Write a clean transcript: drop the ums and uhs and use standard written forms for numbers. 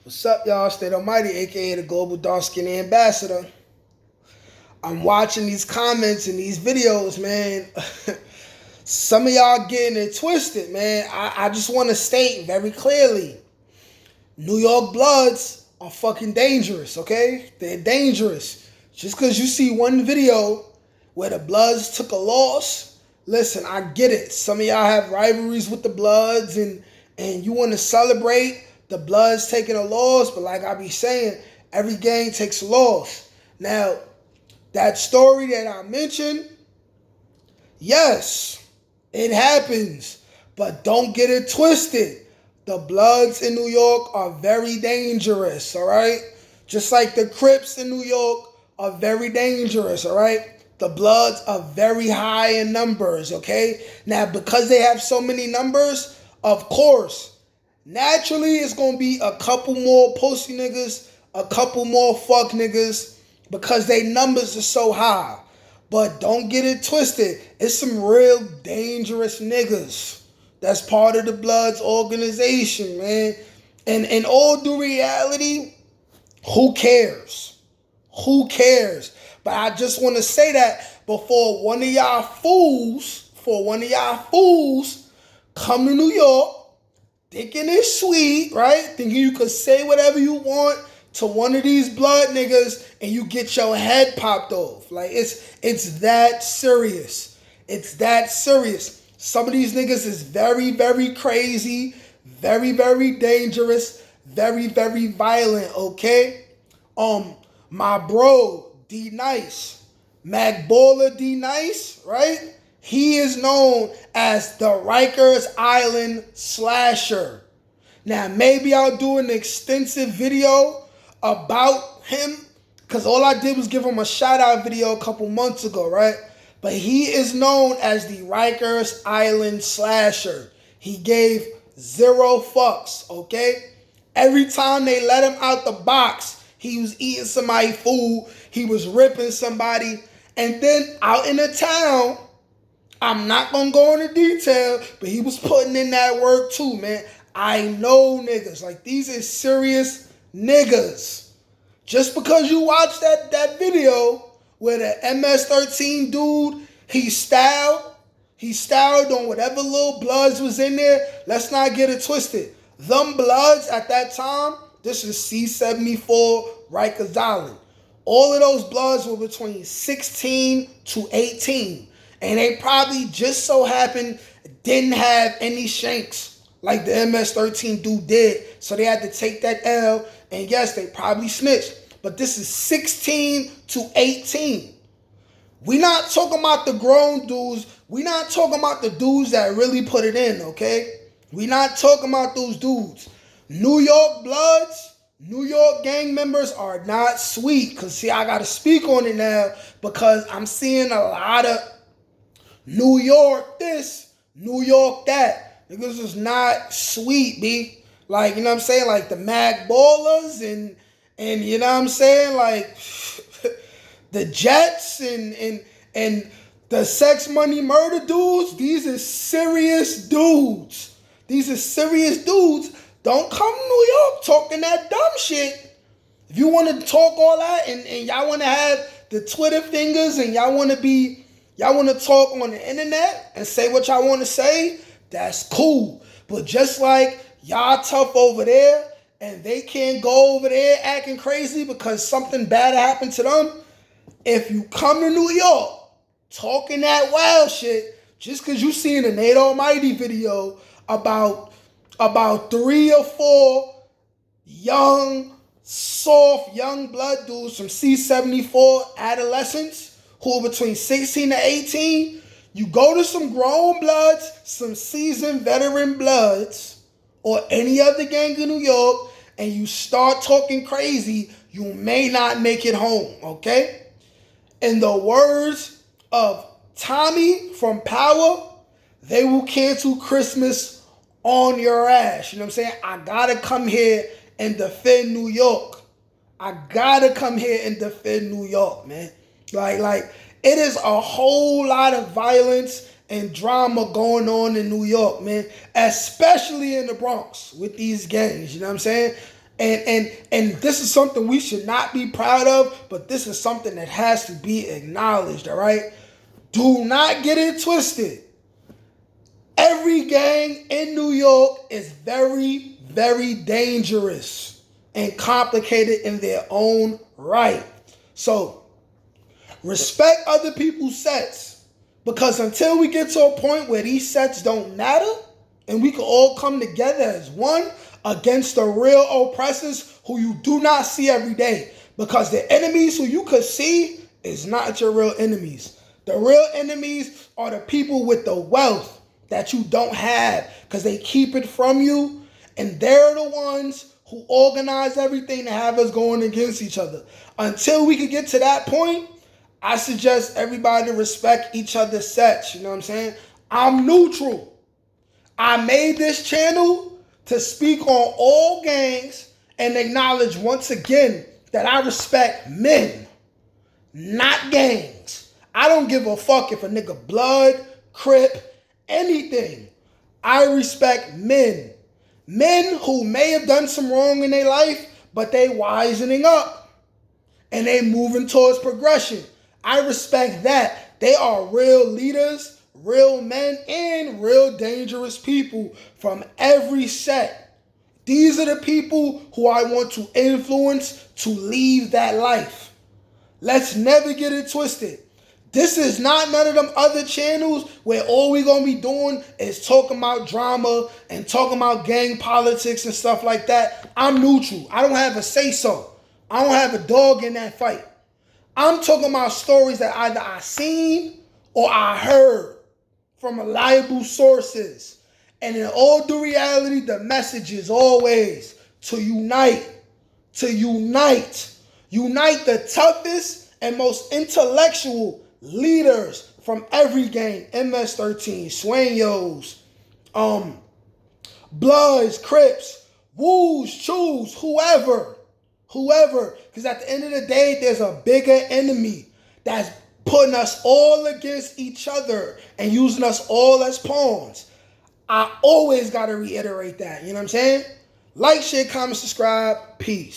What's up, y'all? State Almighty, aka the Global Dark Skinny Ambassador. I'm watching these comments and these videos, man. Some of y'all getting it twisted, man. I just want to state very clearly, New York Bloods are fucking dangerous, okay? They're dangerous. Just because you see one video where the Bloods took a loss, listen, I get it. Some of y'all have rivalries with the Bloods and you want to celebrate the Bloods taking a loss, but like I be saying, every gang takes a loss. Now, that story that I mentioned, yes, it happens, but don't get it twisted. The Bloods in New York are very dangerous, all right? Just like the Crips in New York are very dangerous, all right? The Bloods are very high in numbers, okay? Now, because they have so many numbers, of course, naturally, it's going to be a couple more pussy niggas, a couple more fuck niggas, because they numbers are so high. But don't get it twisted. It's some real dangerous niggas that's part of the Bloods organization, man. And in all due reality, who cares? Who cares? But I just want to say that before one of y'all fools come to New York, thinking it's sweet, right? Thinking you could say whatever you want to one of these blood niggas and you get your head popped off. Like, it's that serious. It's that serious. Some of these niggas is very, very crazy, very, very dangerous, very, very violent, okay? My bro, D Nice, Mac Baller D Nice, right? He is known as the Rikers Island Slasher. Now, maybe I'll do an extensive video about him, because all I did was give him a shout-out video a couple months ago, right? But he is known as the Rikers Island Slasher. He gave 0 fucks, okay? Every time they let him out the box, he was eating somebody's food, he was ripping somebody, and then out in the town, I'm not going to go into detail, but he was putting in that work too, man. I know niggas. Like, these are serious niggas. Just because you watch that video where the MS-13 dude, he styled on whatever little Bloods was in there, let's not get it twisted. Them Bloods at that time, this is C-74 Rikers Island. All of those Bloods were between 16 to 18. And they probably just so happened didn't have any shanks like the MS-13 dude did. So they had to take that L. And yes, they probably snitched. But this is 16 to 18. We not talking about the grown dudes. We not talking about the dudes that really put it in, okay? We not talking about those dudes. New York Bloods, New York gang members are not sweet. Because, see, I got to speak on it now because I'm seeing a lot of New York this, New York that. Niggas is not sweet, B. Like, you know what I'm saying? Like the Mac Ballers and you know what I'm saying? Like the Jets and the Sex Money Murder dudes. These are serious dudes. These are serious dudes. Don't come to New York talking that dumb shit. If you want to talk all that and y'all want to have the Twitter fingers and y'all want to talk on the internet and say what y'all want to say, that's cool. But just like y'all tough over there and they can't go over there acting crazy because something bad happened to them, if you come to New York talking that wild shit, just because you seen a Nate Almighty video about 3 or 4 soft young blood dudes from C-74 adolescents who are between 16 to 18, you go to some grown Bloods, some seasoned veteran Bloods, or any other gang in New York, and you start talking crazy, you may not make it home, okay? In the words of Tommy from Power, they will cancel Christmas on your ass. You know what I'm saying? I gotta come here and defend New York. I gotta come here and defend New York, man. Like, it is a whole lot of violence and drama going on in New York, man. Especially in the Bronx with these gangs, you know what I'm saying? And this is something we should not be proud of, but this is something that has to be acknowledged, all right? Do not get it twisted. Every gang in New York is very, very dangerous and complicated in their own right. So, respect other people's sets, because until we get to a point where these sets don't matter and we can all come together as one against the real oppressors who you do not see every day, because the enemies who you could see is not your real enemies. The real enemies are the people with the wealth that you don't have, because they keep it from you, and they're the ones who organize everything to have us going against each other. Until we can get to that point, I suggest everybody to respect each other's sets. You know what I'm saying? I'm neutral. I made this channel to speak on all gangs and acknowledge once again that I respect men, not gangs. I don't give a fuck if a nigga blood, crip, anything. I respect men. Men who may have done some wrong in their life, but they wisening up and they moving towards progression. I respect that. They are real leaders, real men, and real dangerous people from every set. These are the people who I want to influence to leave that life. Let's never get it twisted. This is not none of them other channels where all we gonna be doing is talking about drama and talking about gang politics and stuff like that. I'm neutral. I don't have a say-so. I don't have a dog in that fight. I'm talking about stories that either I seen or I heard from reliable sources. And in all due reality, the message is always to unite. To unite. Unite the toughest and most intellectual leaders from every gang. MS-13, Sueños, Bloods, Crips, Woos, Chews, whoever. Because at the end of the day, there's a bigger enemy that's putting us all against each other and using us all as pawns. I always got to reiterate that. You know what I'm saying? Like, share, comment, subscribe. Peace.